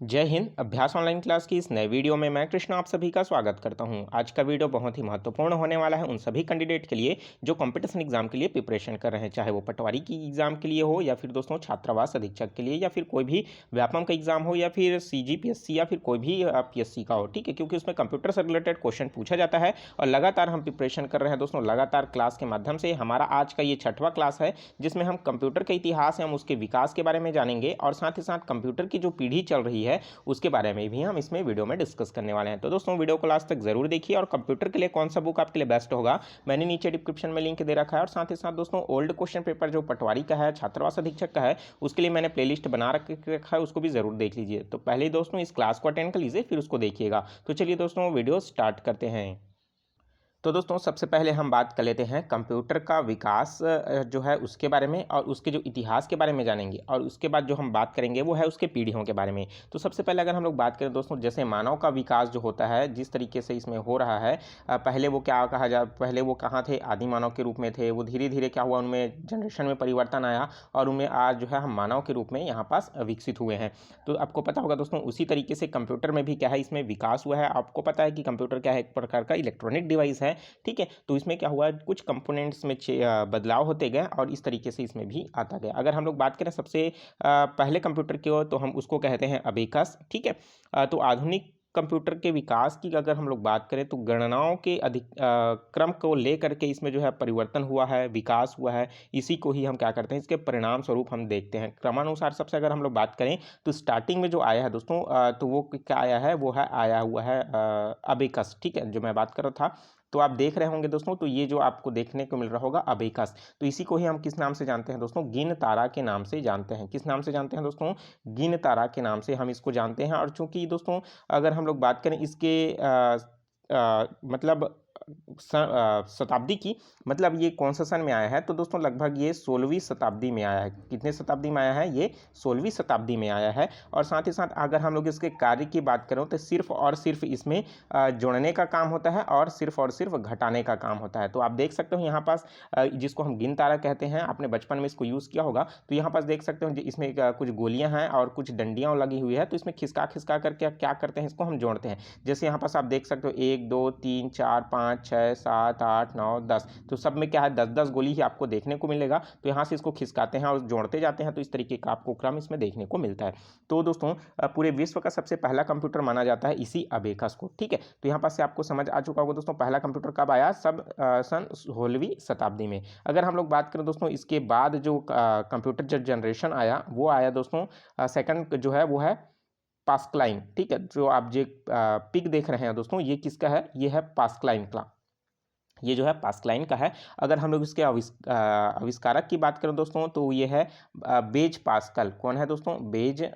जय हिंद। अभ्यास online class की इस नए वीडियो में मैं कृष्ण आप सभी का स्वागत करता हूं। आज का वीडियो बहुत ही महत्वपूर्ण होने वाला है उन सभी कैंडिडेट के लिए जो कंपटीशन एग्जाम के लिए प्रिपरेशन कर रहे हैं, चाहे वो पटवारी की एग्जाम के लिए हो या फिर दोस्तों छात्रावास अधीक्षक के लिए या फिर कोई भी व्यापम का एग्जाम हो या फिर CGPSC या फिर कोई भी PSC का हो। ठीक है, क्योंकि उसमें कंप्यूटर से रिलेटेड क्वेश्चन पूछा जाता है और लगातार हम प्रिपरेशन कर रहे हैं दोस्तों। लगातार क्लास के माध्यम से हमारा आज का ये 6वां क्लास है जिसमें हम कंप्यूटर का इतिहास है, हम उसके विकास के बारे में जानेंगे और साथ ही साथ कंप्यूटर की जो पीढ़ी चल रही है उसके बारे में भी हम इसमें वीडियो में डिस्कस करने वाले हैं। तो दोस्तों वीडियो को लास्ट तक जरूर देखिए और कंप्यूटर के लिए कौन सा बुक आपके लिए बेस्ट होगा मैंने नीचे डिस्क्रिप्शन में लिंक दे रखा है। और साथ ही साथ दोस्तों ओल्ड क्वेश्चन पेपर जो पटवारी का है, छात्रावास अधीक्षक का है, उसके लिए मैंने प्लेलिस्ट बना रखा है, उसको भी जरूर देख लीजिए। तो पहले दोस्तों इस क्लास को अटेंड कर लीजिए फिर उसको देखिएगा। तो चलिए दोस्तों वीडियो स्टार्ट करते हैं। तो दोस्तों सबसे पहले हम बात कर लेते हैं कंप्यूटर का विकास जो है उसके बारे में और उसके जो इतिहास के बारे में जानेंगे और उसके बाद जो हम बात करेंगे वो है उसके पीढ़ियों के बारे में। तो सबसे पहले अगर हम लोग बात करें दोस्तों, जैसे मानव का विकास जो होता है जिस तरीके से इसमें हो रहा है, पहले वो क्या कहा जा पहले वो कहाँ थे, आदि मानव के रूप में थे। वो धीरे धीरे क्या हुआ, उनमें जनरेशन में परिवर्तन आया और उनमें आज जो है हम मानव के रूप में यहाँ पास विकसित हुए हैं। तो आपको पता होगा दोस्तों उसी तरीके से कंप्यूटर में भी क्या है, इसमें विकास हुआ है। आपको पता है कि कंप्यूटर क्या है, एक प्रकार का इलेक्ट्रॉनिक डिवाइस है। ठीक है, तो इसमें क्या हुआ, कुछ कंपोनेंट्स में बदलाव होते गए और इस तरीके से इसमें भी आता गया। अगर हम लोग बात करें सबसे पहले कंप्यूटर की ओर, तो हम उसको कहते हैं अबेकस। ठीक है, तो आधुनिक कंप्यूटर के विकास की अगर हम लोग बात करें तो गणनाओं के अधिक क्रम को लेकर के इसमें जो है परिवर्तन हुआ है, विकास हुआ है। इसी को ही हम क्या करते हैं, इसके परिणाम स्वरूप हम देखते हैं क्रमानुसार। सबसे अगर हम लोग बात करें तो स्टार्टिंग में जो आया है दोस्तों, तो वो क्या आया है, वो है आया हुआ है अबेकस। ठीक है, जो मैं बात कर रहा था, तो आप देख रहे होंगे दोस्तों, तो ये जो आपको देखने को मिल रहा होगा अबेकस, तो इसी को ही हम किस नाम से जानते हैं दोस्तों, गिन तारा के नाम से जानते हैं। किस नाम से जानते हैं दोस्तों, गिन तारा के नाम से हम इसको जानते हैं। और चूंकि दोस्तों अगर हम लोग बात करें इसके मतलब शताब्दी की, मतलब ये कौन सा सन में आया है, तो दोस्तों लगभग ये 16वीं शताब्दी में आया है। कितने शताब्दी में आया है, ये 16वीं शताब्दी में आया है। और साथ ही साथ अगर हम लोग इसके कार्य की बात करें तो सिर्फ और सिर्फ इसमें जोड़ने का काम होता है और सिर्फ घटाने का काम होता है। तो आप देख सकते हो यहाँ पास जिसको हम गिन तारा कहते हैं, आपने बचपन में इसको यूज़ किया होगा। तो यहाँ पास देख सकते हो इसमें कुछ गोलियां हैं और कुछ डंडियां लगी हुई है। तो इसमें खिसका खिसका करके क्या करते हैं, इसको हम जोड़ते हैं। जैसे यहाँ पास आप देख सकते हो 1 2 3 4 5 6 7 8 9 10, तो सब में क्या है 10-10 गोली ही आपको देखने को मिलेगा। तो यहाँ से इसको खिसकाते हैं और जोड़ते जाते हैं, तो इस तरीके का आपको क्रम इसमें देखने को मिलता है। तो दोस्तों पूरे विश्व का सबसे पहला कंप्यूटर माना जाता है इसी अबेकस को। ठीक है, तो यहाँ पास से आपको समझ आ चुका होगा दोस्तों पहला कंप्यूटर कब आया, सन 16वीं शताब्दी में। अगर हम लोग बात करें दोस्तों इसके बाद जो कंप्यूटर जो जनरेशन आया वो आया दोस्तों, सेकंड जो है वो है पास्कलाइन। ठीक है, जो आप जो पिक देख रहे हैं दोस्तों, ये किसका है, ये है पास्कलाइन का, ये जो है पास्कलाइन का है। अगर हम लोग इसके आविष्कारक की बात करें दोस्तों, तो ये है बेज पास्कल। कौन है दोस्तों, बेज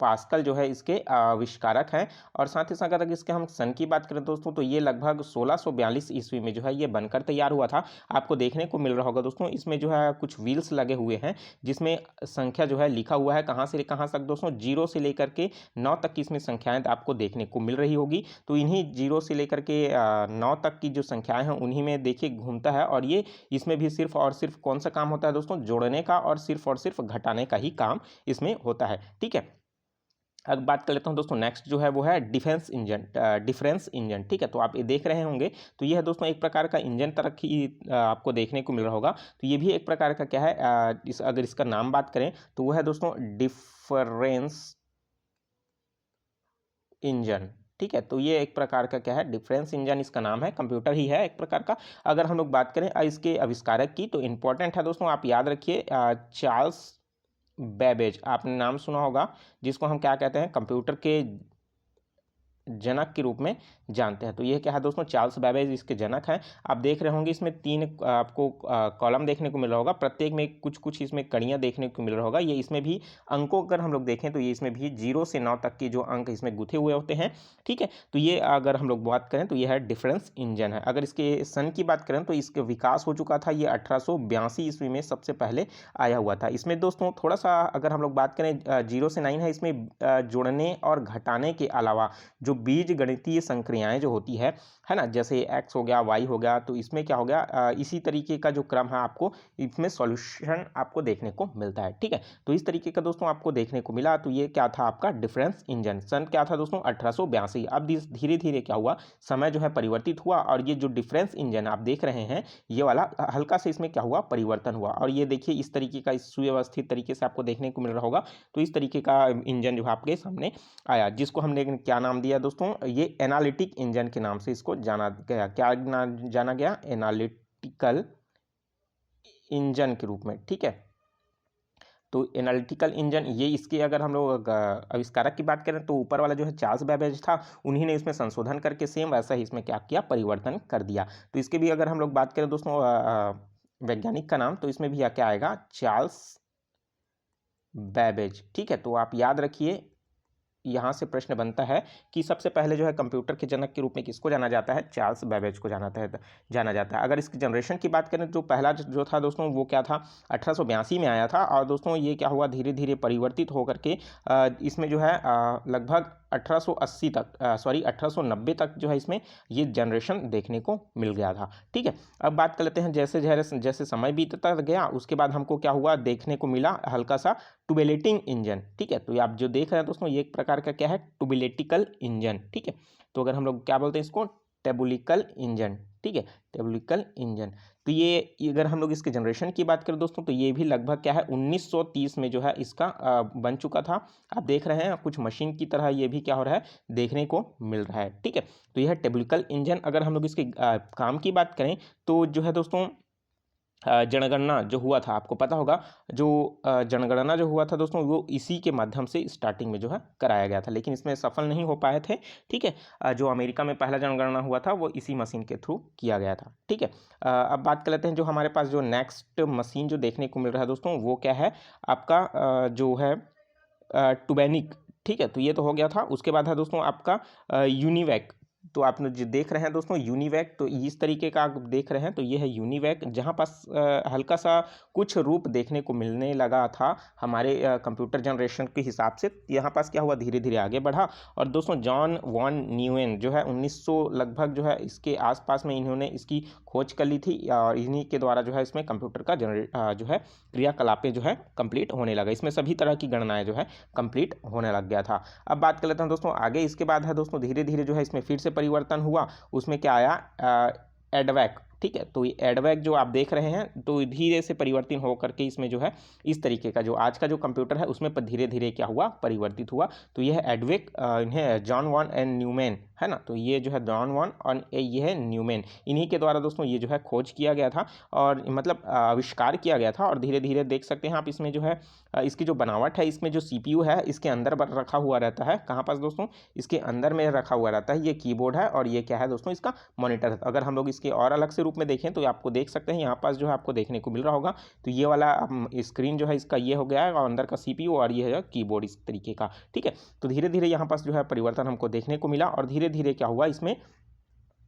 पास्कल जो है इसके आविष्कारक हैं। और साथ ही साथ अगर इसके हम सन की बात करें दोस्तों, तो ये लगभग 1642 ईस्वी में जो है ये बनकर तैयार हुआ था। आपको देखने को मिल रहा होगा दोस्तों, इसमें जो है कुछ व्हील्स लगे हुए हैं जिसमें संख्या जो है लिखा हुआ है कहाँ से कहाँ तक दोस्तों, 0 से लेकर के 9 तक की इसमें संख्याएं आपको देखने को मिल रही होगी। तो इन्हीं 0 से लेकर के 9 तक की जो संख्याएं हैं उन्हीं में देखिए घूमता है। और ये इसमें भी सिर्फ और सिर्फ कौन सा काम होता है दोस्तों, जोड़ने का और सिर्फ घटाने का ही काम इसमें होता है। ठीक है, अब बात कर लेता हूं दोस्तों, नेक्स्ट जो है वो है डिफरेंस इंजन। ठीक है, तो आप ये देख रहे होंगे, तो ये है दोस्तों एक प्रकार का इंजन तरह की आपको देखने को मिल रहा होगा। तो ये भी एक प्रकार का क्या है, अगर इसका नाम बात करें तो वो है दोस्तों डिफरेंस इंजन। ठीक है, तो ये एक प्रकार का क्या है, डिफरेंस इंजन इसका नाम है, कंप्यूटर ही है एक प्रकार का। अगर हम लोग बात करें इसके आविष्कारक की, तो इंपॉर्टेंट है दोस्तों, आप याद रखिए चार्ल्स बेबेज, आपने नाम सुना होगा, जिसको हम क्या कहते हैं, कंप्यूटर के जनक के रूप में जानते हैं। तो ये क्या है दोस्तों, चार्ल्स बेबेज इसके जनक हैं। आप देख रहे होंगे इसमें 3 आपको कॉलम देखने को मिल रहा होगा, प्रत्येक में कुछ कुछ इसमें कड़ियाँ देखने को मिल रहा होगा। ये इसमें भी अंकों अगर हम लोग देखें तो ये इसमें भी 0 से 9 तक की जो अंक इसमें गुथे हुए होते हैं। ठीक है, तो ये अगर हम लोग बात करें तो ये है डिफरेंस इंजन है। अगर इसके सन की बात करें तो इसका विकास हो चुका था, ये 1882 ईस्वी में सबसे पहले आया हुआ था। इसमें दोस्तों थोड़ा सा अगर हम लोग बात करें 0 से 9 है, इसमें जोड़ने और घटाने के अलावा जो जो बीज गणितीय संक्रियाएं जो होती है ना, जैसे एक्स हो गया, वाई हो गया, तो इसमें क्या हो गया, इसी तरीके का जो क्रम है आपको इसमें सॉल्यूशन आपको देखने को मिलता है। ठीक है, तो इस तरीके का दोस्तों आपको देखने को मिला। तो ये क्या था आपका डिफरेंस इंजन। सन क्या था दोस्तों 1882। अब धीरे धीरे क्या हुआ, समय जो है परिवर्तित हुआ और ये जो डिफरेंस इंजन आप देख रहे हैं ये वाला हल्का से इसमें क्या हुआ, परिवर्तन हुआ। और ये देखिए इस तरीके का, इस सुव्यवस्थित तरीके से आपको देखने को मिल रहा होगा। तो इस तरीके का इंजन जो है आपके सामने आया, जिसको हमने क्या नाम दिया दोस्तों, ये एनालिटिक इंजन के नाम से इसको जाना गया। क्या जाना गया, एनालिटिकल इंजन के रूप में। ठीक है, तो एनालिटिकल इंजन ये इसके अगर हम लोग आविष्कारक की बात करें तो ऊपर वाला जो है चार्ल्स बेबेज था, उन्हीं ने इसमें संशोधन करके सेम वैसा ही इसमें क्या किया, परिवर्तन कर दिया। तो इसके भी अगर हम लोग बात करें दोस्तों वैज्ञानिक का नाम, तो इसमें भी क्या आएगा, चार्ल्स बेबेज। ठीक है, तो आप याद रखिए, यहाँ से प्रश्न बनता है कि सबसे पहले जो है कंप्यूटर के जनक के रूप में किसको जाना जाता है, चार्ल्स बेबेज को जाना जाता है। अगर इसकी जनरेशन की बात करें तो पहला जो था दोस्तों वो क्या था, 1882 में आया था। और दोस्तों ये क्या हुआ, धीरे धीरे परिवर्तित होकर के इसमें जो है लगभग 1880 तक 1890 तक जो है इसमें ये जनरेशन देखने को मिल गया था। ठीक है, अब बात कर लेते हैं जैसे जैसे समय बीतता गया उसके बाद हमको क्या हुआ, देखने को मिला हल्का सा टुबुलेटिंग इंजन। ठीक है, तो आप जो देख रहे हैं दोस्तों ये एक प्रकार का क्या है, टुबुलेटिकल इंजन। ठीक है, तो अगर हम लोग क्या बोलते हैं इसको, टेबुलिकल इंजन। ठीक है, टेबुलिकल इंजन। तो ये अगर हम लोग इसके जनरेशन की बात करें दोस्तों तो ये भी लगभग क्या है 1930 में जो है इसका बन चुका था। आप देख रहे हैं कुछ मशीन की तरह ये भी क्या हो रहा है, देखने को मिल रहा है। ठीक है, तो यह है टेबुलिकल इंजन। अगर हम लोग इसके काम की बात करें तो जो है दोस्तों जनगणना जो हुआ था, आपको पता होगा जो जनगणना जो हुआ था दोस्तों वो इसी के माध्यम से स्टार्टिंग में जो है कराया गया था, लेकिन इसमें सफल नहीं हो पाए थे। ठीक है, जो अमेरिका में पहला जनगणना हुआ था वो इसी मशीन के थ्रू किया गया था। ठीक है, अब बात कर लेते हैं जो हमारे पास जो नेक्स्ट मशीन जो देखने को मिल रहा है दोस्तों वो क्या है आपका जो है टुबैनिक। ठीक है, तो ये तो हो गया था। उसके बाद है दोस्तों आपका यूनिवैक। तो आप जो देख रहे हैं दोस्तों यूनिवैक, तो इस तरीके का आप देख रहे हैं, तो ये है यूनिवैक, जहाँ पास हल्का सा कुछ रूप देखने को मिलने लगा था हमारे कंप्यूटर जनरेशन के हिसाब से। यहाँ पास क्या हुआ, धीरे धीरे आगे बढ़ा। और दोस्तों जॉन वॉन न्यूएन जो है 1900 लगभग जो है इसके आसपास में इन्होंने इसकी खोज कर ली थी और इन्हीं के द्वारा जो है इसमें कंप्यूटर का जो है क्रियाकलापें जो है कंप्लीट होने लगा, इसमें सभी तरह की गणनाएं जो है कंप्लीट होने लग गया था। अब बात कर लेते हैं दोस्तों आगे, इसके बाद है दोस्तों धीरे धीरे जो है इसमें फिर से परिवर्तन हुआ। उसमें क्या आया, एडवैक। ठीक है, तो ये एडवैक जो आप देख रहे हैं तो धीरे से परिवर्तन हो करके इसमें जो है इस तरीके का जो आज का जो कंप्यूटर है उसमें धीरे धीरे क्या हुआ, परिवर्तित हुआ। तो ये है एडवैक, इन्हें जॉन वॉन एंड न्यूमैन है ना, तो ये जो है जॉन वॉन और ये है न्यूमैन, इन्हीं के द्वारा दोस्तों ये जो है खोज किया गया था और मतलब आविष्कार किया गया था। और धीरे धीरे देख सकते हैं आप इसमें जो है इसकी जो बनावट है, इसमें जो CPU है इसके अंदर रखा हुआ रहता है। कहाँ पास दोस्तों, इसके अंदर में रखा हुआ रहता है। ये कीबोर्ड है और ये क्या है दोस्तों, इसका मॉनिटर है। अगर हम लोग इसके और अलग से रूप में देखें तो आपको देख सकते हैं यहाँ पास जो है आपको देखने को मिल रहा होगा। तो ये वाला स्क्रीन जो है इसका ये हो गया है और अंदर का CPU और ये है कीबोर्ड इस तरीके का। ठीक है, तो धीरे धीरे यहाँ पास जो है परिवर्तन हमको देखने को मिला और धीरे धीरे क्या हुआ, इसमें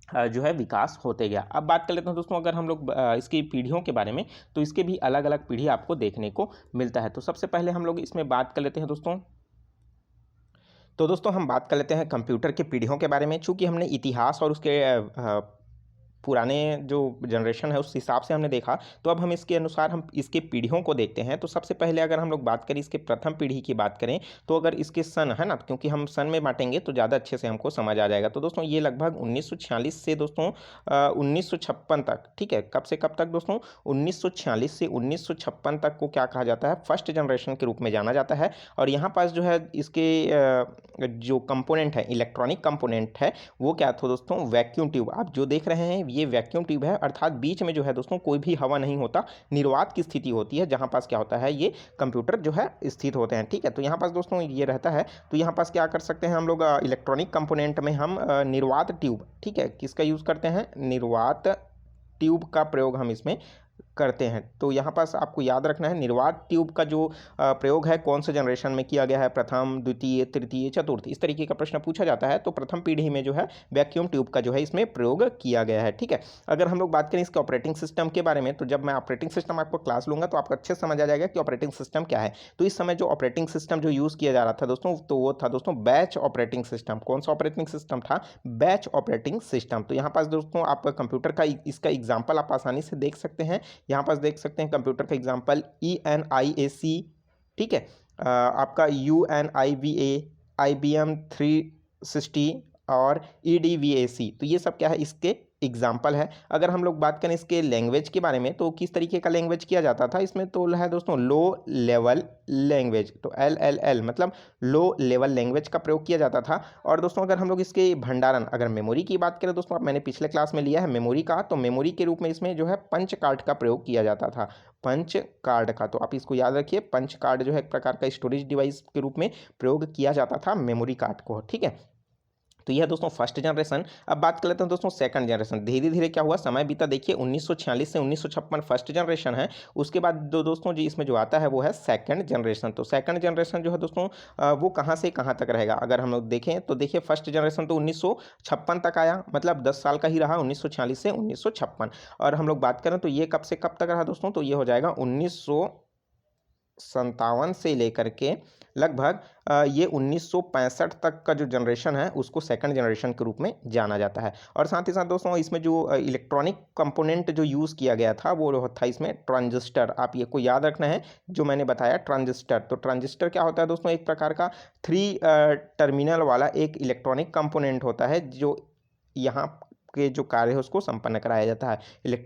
जो है विकास होते गया। अब बात कर लेते हैं दोस्तों अगर हम लोग इसकी पीढ़ियों के बारे में, तो इसके भी अलग अलग पीढ़ी आपको देखने को मिलता है। तो सबसे पहले हम लोग इसमें बात कर लेते हैं दोस्तों, तो दोस्तों हम बात कर लेते हैं कंप्यूटर के पीढ़ियों के बारे में। चूँकि हमने इतिहास और उसके पुराने जो जनरेशन है उस हिसाब से हमने देखा, तो अब हम इसके अनुसार हम इसके पीढ़ियों को देखते हैं। तो सबसे पहले अगर हम लोग बात करें इसके प्रथम पीढ़ी की बात करें, तो अगर इसके सन है ना, क्योंकि हम सन में बांटेंगे तो ज़्यादा अच्छे से हमको समझ आ जाएगा। तो दोस्तों ये लगभग 1946 से दोस्तों 1956 तक। ठीक है, कब से कब तक दोस्तों, 1946 से 1956 तक को क्या कहा जाता है, फर्स्ट जनरेशन के रूप में जाना जाता है। और यहाँ पास जो है इसके जो कंपोनेंट है, इलेक्ट्रॉनिक कंपोनेंट है, वो क्या था दोस्तों, वैक्यूम ट्यूब। आप जो देख रहे हैं ये वैक्यूम ट्यूब है, अर्थात बीच में जो है दोस्तों कोई भी हवा नहीं होता, निर्वात की स्थिति होती है, जहां पास क्या होता है, ये कंप्यूटर जो है स्थित होते हैं। ठीक है, तो यहाँ पास दोस्तों ये रहता है। तो यहाँ पास क्या कर सकते हैं हम लोग, इलेक्ट्रॉनिक कंपोनेंट में हम निर्वात ट्यूब, ठीक है, किसका यूज़ करते हैं, निर्वात ट्यूब का प्रयोग हम इसमें करते हैं। तो यहाँ पास आपको याद रखना है निर्वात ट्यूब का जो प्रयोग है कौन से जनरेशन में किया गया है, प्रथम, द्वितीय, तृतीय, चतुर्थ, इस तरीके का प्रश्न पूछा जाता है। तो प्रथम पीढ़ी में जो है वैक्यूम ट्यूब का जो है इसमें प्रयोग किया गया है। ठीक है, अगर हम लोग बात करें इसके ऑपरेटिंग सिस्टम के बारे में, तो जब मैं ऑपरेटिंग सिस्टम आपको क्लास लूंगा तो आपको अच्छे से समझ आ जाएगा कि ऑपरेटिंग सिस्टम क्या है। तो इस समय जो ऑपरेटिंग सिस्टम जो यूज़ किया जा रहा था दोस्तों, तो वो था दोस्तों बैच ऑपरेटिंग सिस्टम। कौन सा ऑपरेटिंग सिस्टम था? Batch operating system. तो यहाँ पास दोस्तों आपका कंप्यूटर का इसका एग्जाम्पल आप आसानी से देख सकते हैं। यहाँ पास देख सकते हैं कंप्यूटर का एग्जाम्पल ENIAC, ठीक है, आपका UNIVA, IBM 360 और EDVAC। तो ये सब क्या है, इसके एग्जाम्पल है। अगर हम लोग बात करें इसके लैंग्वेज के बारे में, तो किस तरीके का लैंग्वेज किया जाता था इसमें, तो है दोस्तों लो लेवल लैंग्वेज। तो LLL मतलब लो लेवल लैंग्वेज का प्रयोग किया जाता था। और दोस्तों अगर हम लोग इसके भंडारण, अगर मेमोरी की बात करें दोस्तों, मैंने पिछले क्लास में लिया है मेमोरी का, तो मेमोरी के रूप में इसमें जो है पंच कार्ड का प्रयोग किया जाता था। पंच कार्ड का, तो आप इसको याद रखिए, पंच कार्ड जो है एक प्रकार का स्टोरेज डिवाइस के रूप में प्रयोग किया जाता था मेमोरी कार्ड को। ठीक है, तो यह दोस्तों फर्स्ट जनरेशन। अब बात कर लेते हैं दोस्तों सेकंड जनरेशन। धीरे धीरे क्या हुआ, समय बीता, देखिए 1946 से 1956 फर्स्ट जनरेशन है। उसके बाद दोस्तों जी इसमें जो आता है वो है सेकंड जनरेशन। तो सेकंड जनरेशन जो है दोस्तों वो कहाँ से कहाँ तक रहेगा, अगर हम लोग देखें तो देखिए फर्स्ट जनरेशन तो 1956 तक आया, मतलब 10 साल का ही रहा, 1946 से 1956। और हम लोग बात करें तो ये कब से कब तक रहा दोस्तों, तो ये हो जाएगा 1957 से लेकर के लगभग ये 1965 तक का जो जनरेशन है उसको सेकंड जनरेशन के रूप में जाना जाता है। और साथ ही साथ दोस्तों इसमें जो इलेक्ट्रॉनिक कंपोनेंट जो यूज़ किया गया था वो था इसमें ट्रांजिस्टर। आप ये को याद रखना है जो मैंने बताया, ट्रांजिस्टर। तो ट्रांजिस्टर क्या होता है दोस्तों, एक प्रकार का 3 टर्मिनल वाला एक इलेक्ट्रॉनिक कंपोनेंट होता है जो यहाँ के जो कार्य है उसको संपन्न कराया जाता है।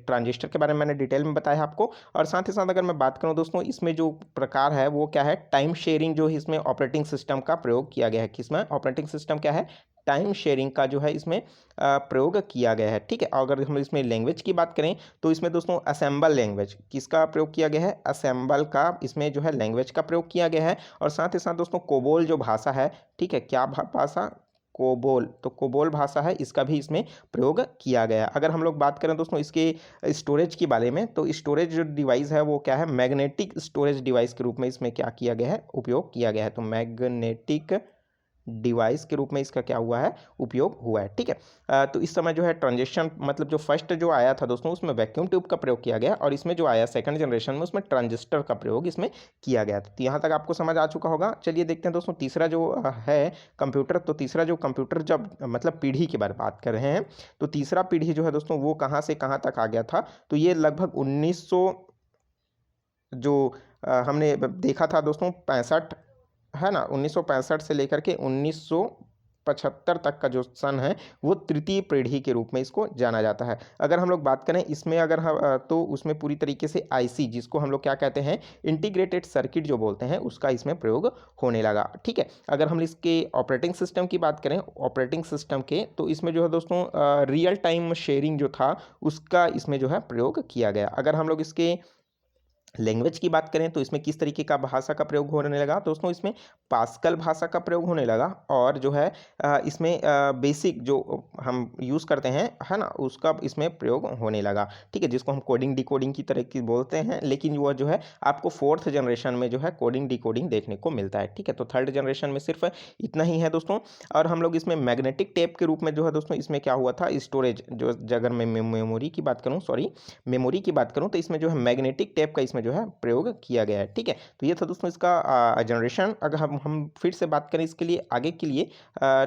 ट्रांजिस्टर के बारे में मैंने डिटेल में बताया आपको। और साथ ही साथ अगर मैं बात करूं दोस्तों, इसमें जो प्रकार है वो क्या है, टाइम शेयरिंग जो इसमें ऑपरेटिंग सिस्टम का प्रयोग किया गया है। किसमें ऑपरेटिंग सिस्टम क्या है, टाइम शेयरिंग का जो है इसमें प्रयोग किया गया है। ठीक है, अगर हम इसमें लैंग्वेज की बात करें तो इसमें दोस्तों असेंबल लैंग्वेज किसका प्रयोग किया गया है, असेंबल का इसमें जो है लैंग्वेज का प्रयोग किया गया है। और साथ ही साथ दोस्तों कोबोल जो भाषा है, ठीक है, क्या भाषा, कोबोल, तो कोबोल भाषा है, इसका भी इसमें प्रयोग किया गया है। अगर हम लोग बात करें दोस्तों इसके स्टोरेज के बारे में, तो स्टोरेज जो डिवाइस है वो क्या है, मैग्नेटिक स्टोरेज डिवाइस के रूप में इसमें क्या किया गया है, उपयोग किया गया है। तो मैग्नेटिक डिवाइस के रूप में इसका क्या हुआ है, उपयोग हुआ है। ठीक है, तो इस समय जो है ट्रांजिशन, मतलब जो फर्स्ट जो आया था दोस्तों उसमें वैक्यूम ट्यूब का प्रयोग किया गया, और इसमें जो आया सेकंड जनरेशन में उसमें ट्रांजिस्टर का प्रयोग इसमें किया गया था। तो यहाँ तक आपको समझ आ चुका होगा। चलिए देखते हैं दोस्तों तीसरा जो है कंप्यूटर। तो तीसरा जो कंप्यूटर जब मतलब पीढ़ी की बात कर रहे हैं, तो तीसरा पीढ़ी जो है दोस्तों वो कहाँ से कहाँ तक आ गया था, तो ये लगभग 1900 जो हमने देखा था दोस्तों 65 है ना, 1965 से लेकर के 1975 तक का जो सन है वो तृतीय पीढ़ी के रूप में इसको जाना जाता है। अगर हम लोग बात करें इसमें, अगर हम तो उसमें पूरी तरीके से आईसी, जिसको हम लोग क्या कहते हैं, इंटीग्रेटेड सर्किट जो बोलते हैं, उसका इसमें प्रयोग होने लगा। ठीक है, अगर हम इसके ऑपरेटिंग सिस्टम की बात करें, ऑपरेटिंग सिस्टम के, तो इसमें जो है दोस्तों रियल टाइम शेयरिंग जो था उसका इसमें जो है प्रयोग किया गया। अगर हम लोग इसके लैंग्वेज की बात करें तो इसमें किस तरीके का भाषा का प्रयोग होने लगा दोस्तों, इसमें पास्कल भाषा का प्रयोग होने लगा। और जो है इसमें बेसिक जो हम यूज़ करते हैं है ना, उसका इसमें प्रयोग होने लगा। ठीक है, जिसको हम कोडिंग डिकोडिंग की तरह की बोलते हैं, लेकिन वो जो है आपको फोर्थ जनरेशन में जो है कोडिंग डिकोडिंग देखने को मिलता है। ठीक है, तो थर्ड जनरेशन में सिर्फ इतना ही है दोस्तों। और हम लोग इसमें मैग्नेटिक टेप के रूप में जो है दोस्तों इसमें क्या हुआ था, स्टोरेज जो, अगर मैं मेमोरी की बात करूँ, मेमोरी की बात करूँ, तो इसमें जो है मैग्नेटिक टेप का इसमें जो है प्रयोग किया गया है। ठीक है, तो ये था दोस्तों इसका जनरेशन। अगर हम फिर से बात करें इसके लिए आगे के लिए,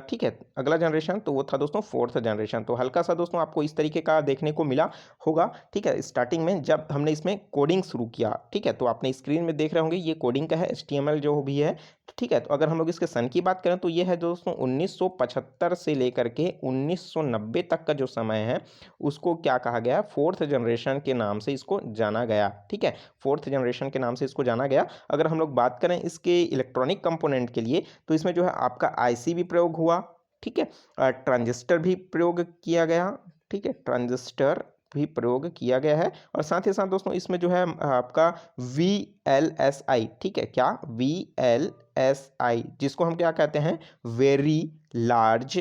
ठीक है, अगला जनरेशन तो वो था दोस्तों फोर्थ जनरेशन। तो हल्का सा दोस्तों आपको इस तरीके का देखने को मिला होगा। ठीक है, स्टार्टिंग में जब हमने इसमें कोडिंग शुरू किया, ठीक है, तो आपने स्क्रीन में देख रहे होंगे ये कोडिंग का है, HTML जो भी है। ठीक है, तो अगर हम लोग इसके सन की बात करें तो ये है दोस्तों 1975 से लेकर के 1990 तक का जो समय है उसको क्या कहा गया, फोर्थ जनरेशन के नाम से इसको जाना गया। ठीक है, फोर्थ जनरेशन के नाम से इसको जाना गया। अगर हम लोग बात करें इसके इलेक्ट्रॉनिक कंपोनेंट के लिए, तो इसमें जो है आपका आईसी भी प्रयोग हुआ। ठीक है, ट्रांजिस्टर भी प्रयोग किया गया। ठीक है, ट्रांजिस्टर भी प्रयोग किया गया है। और साथ ही साथ दोस्तों इसमें जो है आपका VLSI, ठीक है, क्या VLSI, जिसको हम क्या कहते हैं, वेरी लार्ज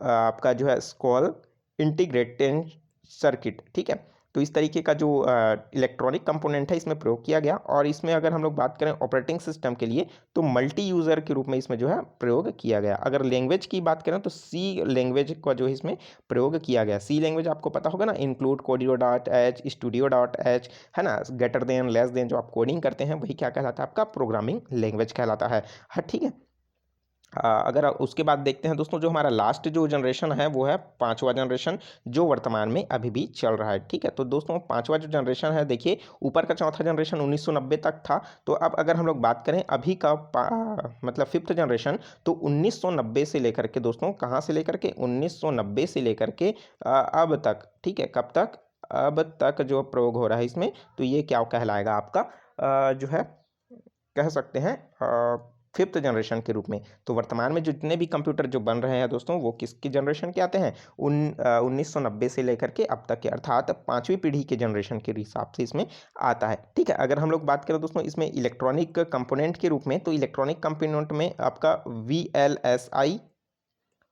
आपका जो है स्मॉल इंटीग्रेटेड सर्किट। ठीक है, तो इस तरीके का जो इलेक्ट्रॉनिक कंपोनेंट है इसमें प्रयोग किया गया। और इसमें अगर हम लोग बात करें ऑपरेटिंग सिस्टम के लिए तो मल्टी यूज़र के रूप में इसमें जो है प्रयोग किया गया। अगर लैंग्वेज की बात करें तो सी लैंग्वेज का जो है इसमें प्रयोग किया गया। सी लैंग्वेज आपको पता होगा ना, इंक्लूड कोडियो.h, studio.h, है ना, ग्रेटर देन, लेस देन, जो आप कोडिंग करते हैं वही क्या कहलाता है, आपका प्रोग्रामिंग लैंग्वेज कहलाता है। हाँ, ठीक है। अगर उसके बाद देखते हैं दोस्तों, जो हमारा लास्ट जो जनरेशन है वो है पांचवा जनरेशन, जो वर्तमान में अभी भी चल रहा है। ठीक है, तो दोस्तों पांचवा जो जनरेशन है, देखिए ऊपर का चौथा जनरेशन 1990 तक था। तो अब अगर हम लोग बात करें अभी का मतलब फिफ्थ जनरेशन, तो 1990 से लेकर के दोस्तों, कहाँ से लेकर के 1990 से लेकर के अब तक, ठीक है, कब तक, अब तक जो प्रयोग हो रहा है इसमें, तो ये क्या कहलाएगा आपका जो है कह सकते हैं फिफ्थ जनरेशन के रूप में। तो वर्तमान में जितने भी कंप्यूटर जो बन रहे हैं दोस्तों, वो किसकी जनरेशन के आते हैं, 1990 से लेकर के अब तक के, अर्थात पांचवी पीढ़ी के जनरेशन के हिसाब से इसमें आता है। ठीक है, अगर हम लोग बात करें दोस्तों इसमें इलेक्ट्रॉनिक कंपोनेंट के रूप में, तो इलेक्ट्रॉनिक कंपोनेंट में आपका VLSI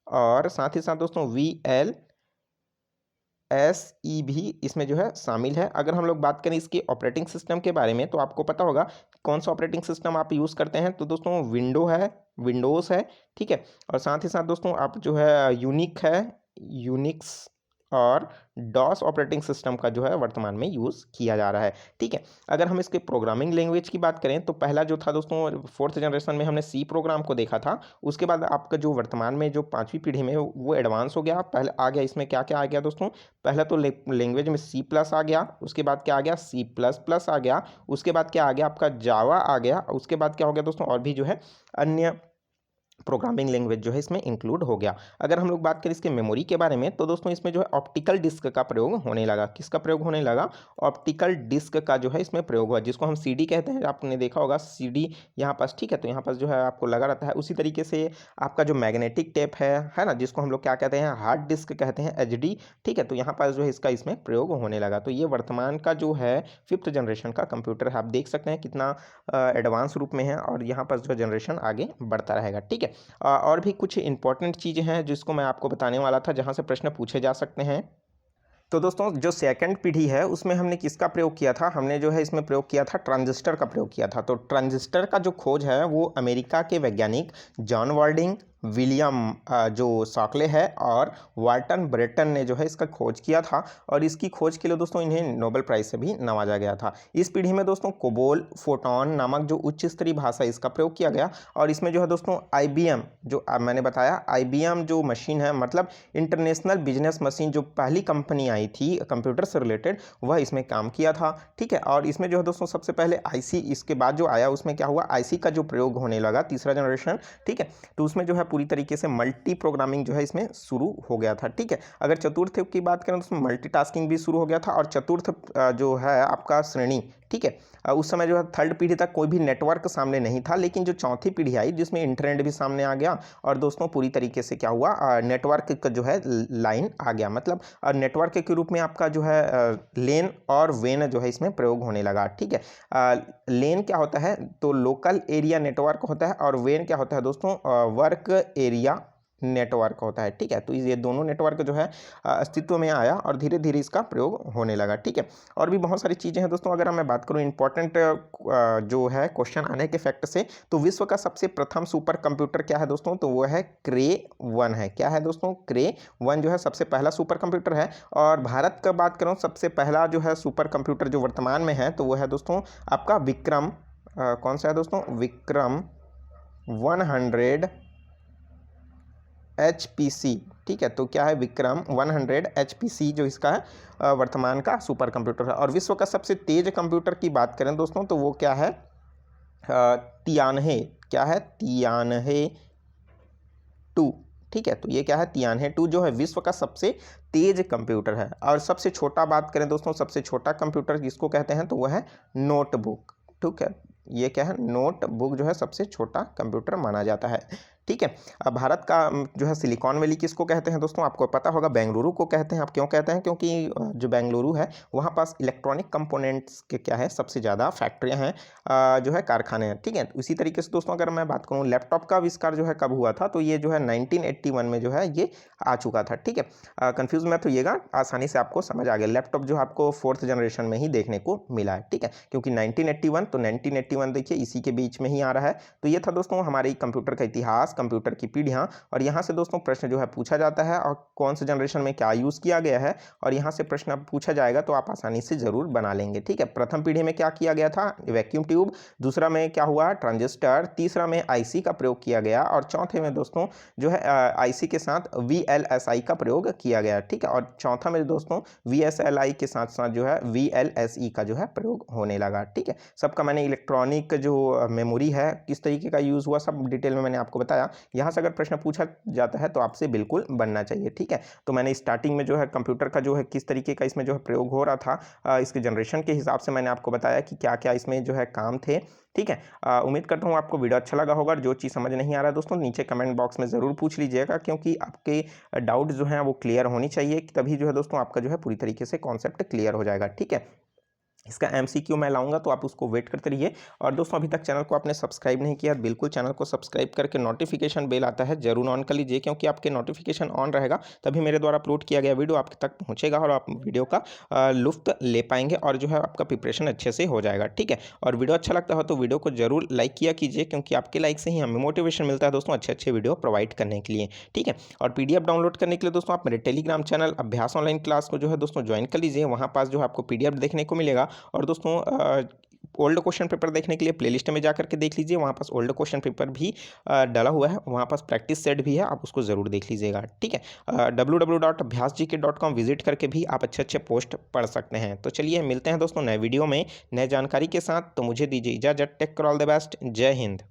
और साथ ही साथ दोस्तों VLSE भी इसमें जो है शामिल है। अगर हम लोग बात करें इसके ऑपरेटिंग सिस्टम के बारे में, तो आपको पता होगा कौन सा ऑपरेटिंग सिस्टम आप यूज़ करते हैं, तो दोस्तों विंडोज़ है। ठीक है, और साथ ही साथ दोस्तों आप जो है यूनिक्स और डॉस ऑपरेटिंग सिस्टम का जो है वर्तमान में यूज़ किया जा रहा है। ठीक है, अगर हम इसके प्रोग्रामिंग लैंग्वेज की बात करें तो पहला जो था दोस्तों फोर्थ जनरेशन में हमने सी प्रोग्राम को देखा था। उसके बाद आपका जो वर्तमान में जो पांचवी पीढ़ी में वो एडवांस हो गया। पहले आ गया इसमें क्या क्या आ गया दोस्तों, पहला तो लैंग्वेज में C प्लस आ गया, उसके बाद क्या आ गया C प्लस प्लस आ गया, उसके बाद क्या आ गया आपका जावा आ गया, उसके बाद क्या हो गया दोस्तों और भी जो है अन्य प्रोग्रामिंग लैंग्वेज जो है इसमें इंक्लूड हो गया। अगर हम लोग बात करें इसके मेमोरी के बारे में, तो दोस्तों इसमें जो है ऑप्टिकल डिस्क का प्रयोग होने लगा। किसका प्रयोग होने लगा, ऑप्टिकल डिस्क का जो है इसमें प्रयोग हुआ, जिसको हम CD कहते हैं। आपने देखा होगा CD यहाँ पास, ठीक है, तो यहाँ पास जो है आपको लगा रहता है। उसी तरीके से आपका जो मैग्नेटिक टेप है ना, जिसको हम लोग क्या कहते हैं, हार्ड डिस्क कहते हैं, HD। ठीक है, तो यहाँ पास जो है इसका इसमें प्रयोग होने लगा। तो ये वर्तमान का जो है फिफ्थ जनरेशन का कंप्यूटर है। आप देख सकते हैं कितना एडवांस रूप में है, और यहाँ पर जो जनरेशन आगे बढ़ता रहेगा। ठीक है, और भी कुछ इंपॉर्टेंट चीज़ें हैं जिसको मैं आपको बताने वाला था, जहाँ से प्रश्न पूछे जा सकते हैं। तो दोस्तों जो सेकंड पीढ़ी है उसमें हमने किसका प्रयोग किया था, हमने जो है इसमें प्रयोग किया था ट्रांजिस्टर का प्रयोग किया था। तो ट्रांजिस्टर का जो खोज है वो अमेरिका के वैज्ञानिक जॉन वाल्डिंग, विलियम जो शॉकले है, और वाल्टन ब्रेटन ने जो है इसका खोज किया था। और इसकी खोज के लिए दोस्तों इन्हें नोबेल प्राइज़ से भी नवाजा गया था। इस पीढ़ी में दोस्तों कोबोल फोटोन नामक जो उच्च स्तरीय भाषा, इसका प्रयोग किया गया। और इसमें जो है दोस्तों IBM, जो मैंने बताया IBM जो मशीन है, मतलब इंटरनेशनल बिजनेस मशीन, जो पहली कंपनी आई थी कंप्यूटर से रिलेटेड, वह इसमें काम किया था। ठीक है, और इसमें जो है दोस्तों सबसे पहले IC, इसके बाद जो आया उसमें क्या हुआ, IC का जो प्रयोग होने लगा, तीसरा जनरेशन। ठीक है, तो उसमें जो है पूरी तरीके से मल्टी प्रोग्रामिंग जो है इसमें शुरू हो गया था। ठीक है, अगर चतुर्थ की बात करें तो उसमें मल्टीटास्किंग भी शुरू हो गया था। और चतुर्थ जो है आपका श्रेणी, ठीक है, उस समय जो है थर्ड पीढ़ी तक कोई भी नेटवर्क सामने नहीं था, लेकिन जो चौथी पीढ़ी आई जिसमें इंटरनेट भी सामने आ गया, और दोस्तों पूरी तरीके से क्या हुआ, नेटवर्क का जो है लाइन आ गया, मतलब नेटवर्क के रूप में आपका जो है लेन और वेन जो है इसमें प्रयोग होने लगा। ठीक है, लेन क्या होता है, तो लोकल एरिया नेटवर्क होता है, और वेन क्या होता है दोस्तों, वर्क एरिया नेटवर्क होता है। ठीक है, तो ये दोनों नेटवर्क जो है अस्तित्व में आया, और धीरे धीरे इसका प्रयोग होने लगा। ठीक है, और भी बहुत सारी चीज़ें हैं दोस्तों। अगर मैं बात करूं इंपॉर्टेंट जो है क्वेश्चन आने के फैक्ट से, तो विश्व का सबसे प्रथम सुपर कंप्यूटर क्या है दोस्तों, तो वो है क्रे 1 है। क्या है दोस्तों, क्रे 1 जो है सबसे पहला सुपर कंप्यूटर है। और भारत का बात करूँ सबसे पहला जो है सुपर कंप्यूटर जो वर्तमान में है, तो वो है दोस्तों आपका विक्रम, कौन सा है दोस्तों, विक्रम 100 HPC। ठीक है, तो क्या है, विक्रम 100 HPC जो इसका है वर्तमान का सुपर कंप्यूटर है। और विश्व का सबसे तेज कंप्यूटर की बात करें दोस्तों, तो वो क्या है, तियानहे। क्या है, तियानहे 2। ठीक है, तो ये क्या है, तियानहे 2 जो है विश्व का सबसे तेज कंप्यूटर है। और सबसे छोटा बात करें दोस्तों, सबसे छोटा कंप्यूटर किसको कहते हैं, तो वह है नोटबुक। ठीक है, ये क्या है, नोटबुक जो है सबसे छोटा कंप्यूटर माना जाता है। ठीक है। भारत का जो है सिलिकॉन वैली किसको कहते हैं दोस्तों, आपको पता होगा बेंगलुरु को कहते हैं। आप क्यों कहते हैं, क्योंकि जो बेंगलुरु है वहाँ पास इलेक्ट्रॉनिक कंपोनेंट्स के क्या है सबसे ज़्यादा फैक्ट्रियाँ हैं, जो है कारखाने हैं। ठीक है, इसी तरीके से दोस्तों अगर मैं बात करूँ लैपटॉप का आविष्कार जो है कब हुआ था, तो ये जो है 1981 में जो है ये आ चुका था। ठीक है, कंफ्यूज मत होइएगा, आसानी से आपको समझ आ गया। लैपटॉप जो आपको 4th जनरेशन में ही देखने को मिला है। ठीक है, क्योंकि 1981 तो 1981 देखिए इसी के बीच में ही आ रहा है। तो ये था दोस्तों हमारे कंप्यूटर का इतिहास, कंप्यूटर की पीढ़ियाँ, और यहाँ से दोस्तों प्रश्न जो है पूछा जाता है और कौन से जनरेशन में क्या यूज़ किया गया है, और यहाँ से प्रश्न अब पूछा जाएगा तो आप आसानी से ज़रूर बना लेंगे। ठीक है, प्रथम पीढ़ी में क्या किया गया था, वैक्यूम ट्यूब, दूसरा में क्या हुआ ट्रांजिस्टर, तीसरा में आईसी का प्रयोग किया गया, और चौथे में दोस्तों जो है आईसी के साथ वीएलएसआई का प्रयोग किया गया। ठीक है, और चौथा में दोस्तों वीएसएलआई के साथ साथ जो है वीएलएसई का जो है प्रयोग होने लगा। ठीक है, सबका मैंने इलेक्ट्रॉनिक जो मेमोरी है किस तरीके का यूज़ हुआ सब डिटेल में मैंने आपको बताया। यहाँ से अगर प्रश्न पूछा जाता है तो आपसे बिल्कुल बनना चाहिए। ठीक है, तो मैंने स्टार्टिंग में जो है कंप्यूटर का जो है किस तरीके का इसमें जो है प्रयोग हो रहा था, इसके जनरेशन के हिसाब से मैंने आपको बताया कि क्या क्या इसमें जो है काम थे। ठीक है, उम्मीद करता हूँ आपको वीडियो अच्छा लगा होगा, और जो चीज़ समझ नहीं आ रहा है दोस्तों नीचे कमेंट बॉक्स में ज़रूर पूछ लीजिएगा, क्योंकि आपके डाउट जो हैं वो क्लियर होनी चाहिए, तभी जो है दोस्तों आपका जो है पूरी तरीके से कॉन्सेप्ट क्लियर हो जाएगा। ठीक है, इसका एमसीक्यू मैं लाऊंगा तो आप उसको वेट करते रहिए। और दोस्तों अभी तक चैनल को आपने सब्सक्राइब नहीं किया, बिल्कुल चैनल को सब्सक्राइब करके नोटिफिकेशन बेल आता है जरूर ऑन कर लीजिए, क्योंकि आपके नोटिफिकेशन ऑन रहेगा तभी मेरे द्वारा अपलोड किया गया वीडियो आपके तक पहुंचेगा और आप वीडियो का लुफ्त ले पाएंगे, और जो है आपका प्रिपरेशन अच्छे से हो जाएगा। ठीक है, और वीडियो अच्छा लगता हो तो वीडियो को जरूर लाइक किया कीजिए, क्योंकि आपके लाइक से ही हमें मोटिवेशन मिलता है दोस्तों अच्छे अच्छे वीडियो प्रोवाइड करने के लिए। ठीक है, और पीडीएफ डाउनलोड करने के लिए दोस्तों आप मेरे टेलीग्राम चैनल अभ्यास ऑनलाइन क्लास को जो है दोस्तों ज्वाइन कर लीजिए, वहाँ पास जो है आपको पीडीएफ देखने को मिलेगा। और दोस्तों ओल्ड क्वेश्चन पेपर देखने के लिए प्लेलिस्ट में जाकर के देख लीजिए, वहाँ पास ओल्ड क्वेश्चन पेपर भी डाला हुआ है, वहाँ पास प्रैक्टिस सेट भी है, आप उसको ज़रूर देख लीजिएगा। ठीक है, www.abhyasgk.com विजिट करके भी आप अच्छे अच्छे पोस्ट पढ़ सकते हैं। तो चलिए मिलते हैं दोस्तों नए वीडियो में नए जानकारी के साथ, तो मुझे दीजिए इजाज़त। Take care, all the best, जय हिंद।